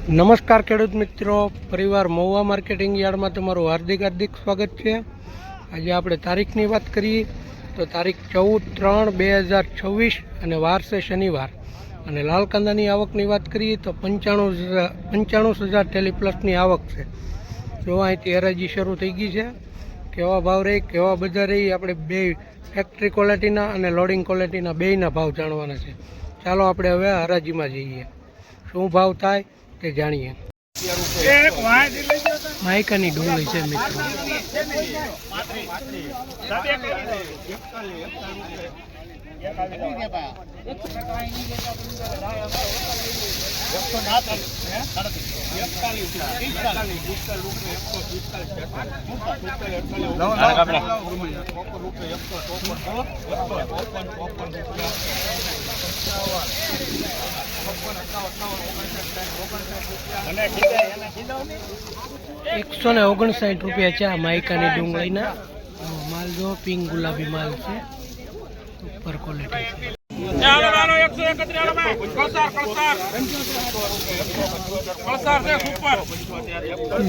નમસ્કાર ખેડૂત મિત્રો, પરિવાર મહુવા માર્કેટિંગ યાર્ડમાં તમારું હાર્દિક સ્વાગત છે। આજે આપણે તારીખની વાત કરીએ તો તારીખ 14/3/2026 અને વાર છે શનિવાર। અને લાલ કાંદાની આવકની વાત કરીએ તો 95,000 ટેલી પ્લસની આવક છે। જો અહીંથી હરાજી શરૂ થઈ ગઈ છે। કેવા ભાવ રહી, કેવા બજાર રહી, આપણે બે ફેક્ટરી ક્વોલિટીના અને લોડિંગ ક્વોલિટીના બેયના ભાવ જાણવાના છે। ચાલો આપણે હવે હરાજીમાં જઈએ, શું ભાવ થાય તે જાણીએ। માયકાની ડુંગળી છે મિત્રો, ₹159 છે આ માયકાની ડુંગળીના। માલ જો પિંક ગુલાબી માલ છે, સુપર ક્વોલિટી છે।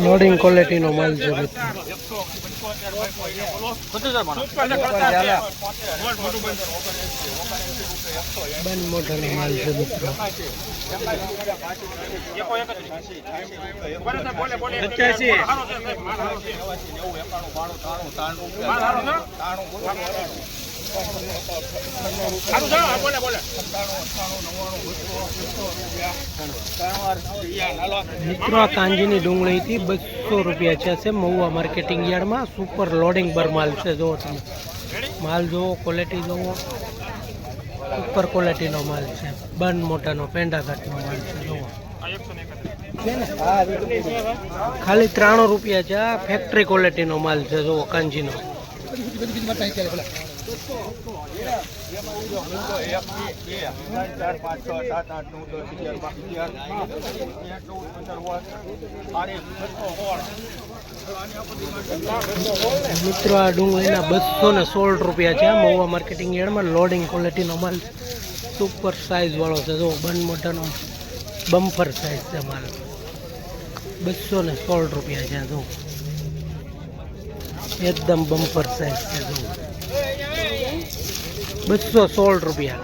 લોડિંગ ક્વોલિટીનો માલ છે મિત્રો, બંધ મોઢાનો માલ છે મિત્રો। મિત્રો આ કાંજીની ડુંગળી થી ₹200 છે મહુવા માર્કેટિંગ યાર્ડમાં। સુપર લોડિંગ બર માલ છે, જો તમે માલ જોવો, ક્વોલિટી જોવો, સુપર ક્વોલિટીનો માલ છે। બંધ મોટાનો પેંડા ઘાટનો માલ છે, જોવો ખાલી ₹93 છે। આ ફેક્ટરી ક્વોલિટીનો માલ છે, જોવો કાંજીનો। મિત્રો આ ડુંગળીના ₹216 છે મહુવા માર્કેટિંગ યાર્ડમાં। લોડિંગ ક્વોલિટીનો માલ, સુપર સાઇઝ વાળો છે, જો બંધ મોટાનો બમ્પર સાઇઝ છે માલ। ₹216 છે, જો એકદમ બમ્પર સાઇઝ છે, જો ₹216।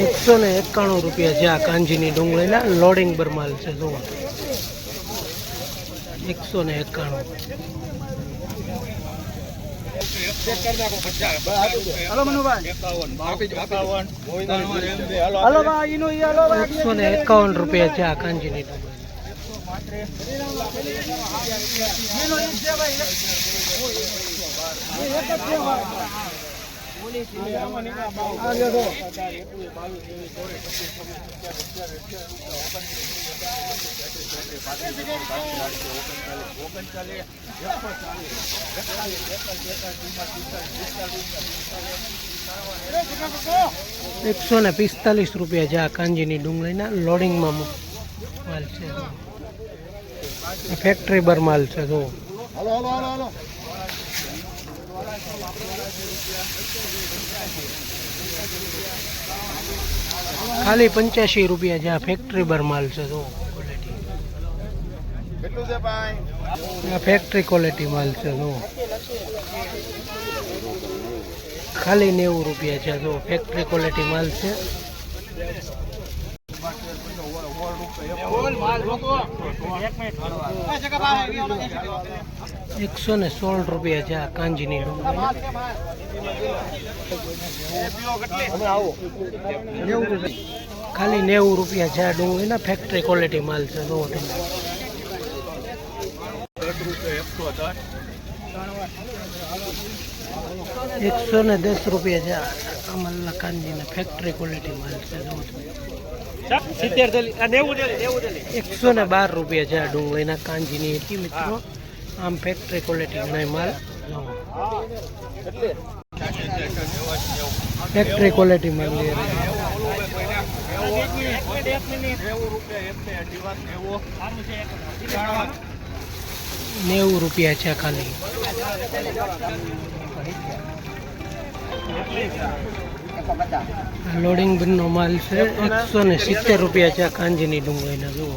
₹191 છે આ કાંજીની ડુંગળીના લોડિંગ બર માલ છે, જો 191। हेलो मनुभाई, हेलो भाई, ₹151 છે આ કાંજીની ₹145 છે આ કાંજીની ડુંગળીના લોડિંગમાં માલ છે, ફેક્ટરી બર માલ છે, જો ખાલી ₹85 છે આ ફેક્ટરી બર માલ છે, જો ફેક્ટરી ક્વોલિટી માલ છે, જો ખાલી ₹90 છે, જો ફેક્ટરી ક્વોલિટી માલ છે। ₹116 છે આ કાંજીની ડુંગળી, ખાલી ₹90 છે આ ડુંગળીના ફેક્ટરી ક્વોલિટી માલ છે, જો ₹110 છે આ માલના કાંજીના ફેક્ટરી ક્વોલિટી માલ છે, જો ₹112 છે આ ડુંગળીના કાંજીની હતી મિત્રો। આમ ફેક્ટરી ક્વોલિટીનો માલ, ફેક્ટરી ક્વોલિટી માલ લે। રૂપિયા છે ખાલી. લોડિંગ બનનો માલ છે 170 રૂપિયા છે. કાંજીની ડુંગળીના જુઓ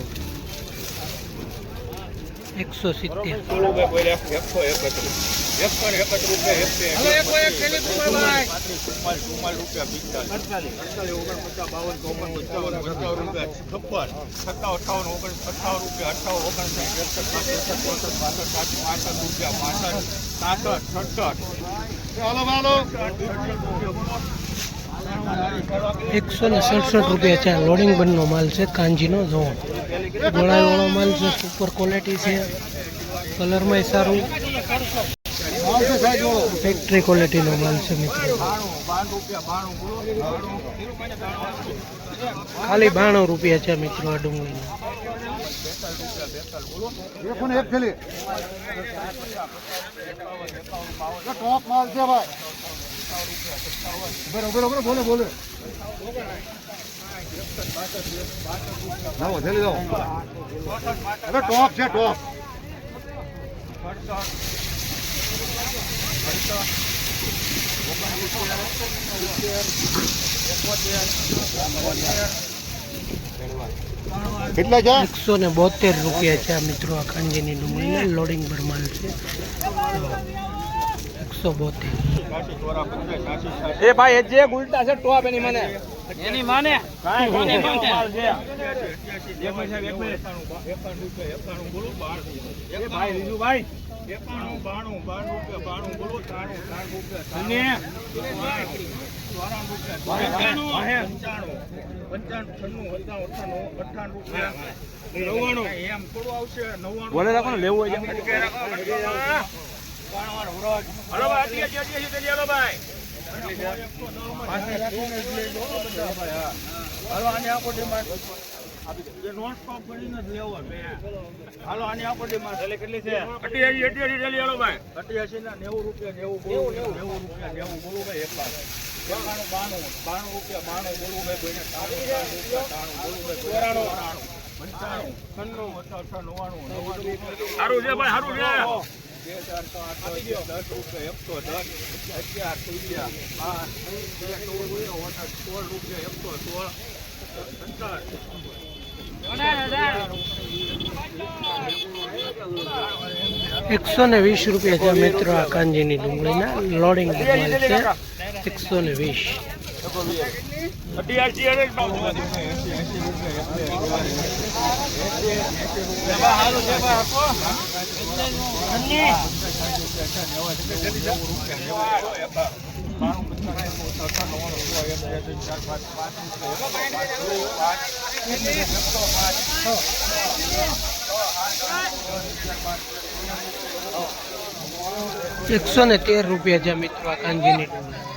167 રૂપિયા છે. લોડિંગ બનનો માલ છે કાંજીનો જુઓ. ગોળાવાળો માલ છે, સુપર ક્વોલિટી છે, કલરમાં સારું, ફેક્ટરી ક્વોલિટીનો માલ છે મિત્રો. ખાલી 92 રૂપિયા છે મિત્રો આ ડુંગળીનો. બોલે હવે ટોપ છે ટોપ. કેટલા છે? 172 રૂપિયા છે આ મિત્રો આ કાંજીની ડુંગળીના લોડિંગ પર માલ છે 172. એ ભાઈ જે ઉલટા છે ટોપ એની મને એની માને કાઈ કોને માને એ ભાઈ રીજુ ભાઈ 92 રૂપિયા બોલો બોલે રાખો ને લેવું હોય હલો ભાઈ હલો ભાઈ હાલો આની આપો ડિમાન્ડ નોન સ્ટોપ કરીને જ લેવો હાલો આની આપો ડિમાન્ડ એટલે કેટલી છે 88 હલો ભાઈ 88 ના 90 રૂપિયા 90 રૂપિયા 90 બોલો ભાઈ એક વાર 92 રૂપિયા 92 બોલું ભાઈ ભાઈને સારું છે ભાઈ સારું છે 10 રૂપિયા 120 રૂપિયા છે મિત્રો આ કાંજીની ડુંગળીના લોડિંગ માલ છે 120. ₹113 છે મિત્રો આ કાંજીની ડુંગળી.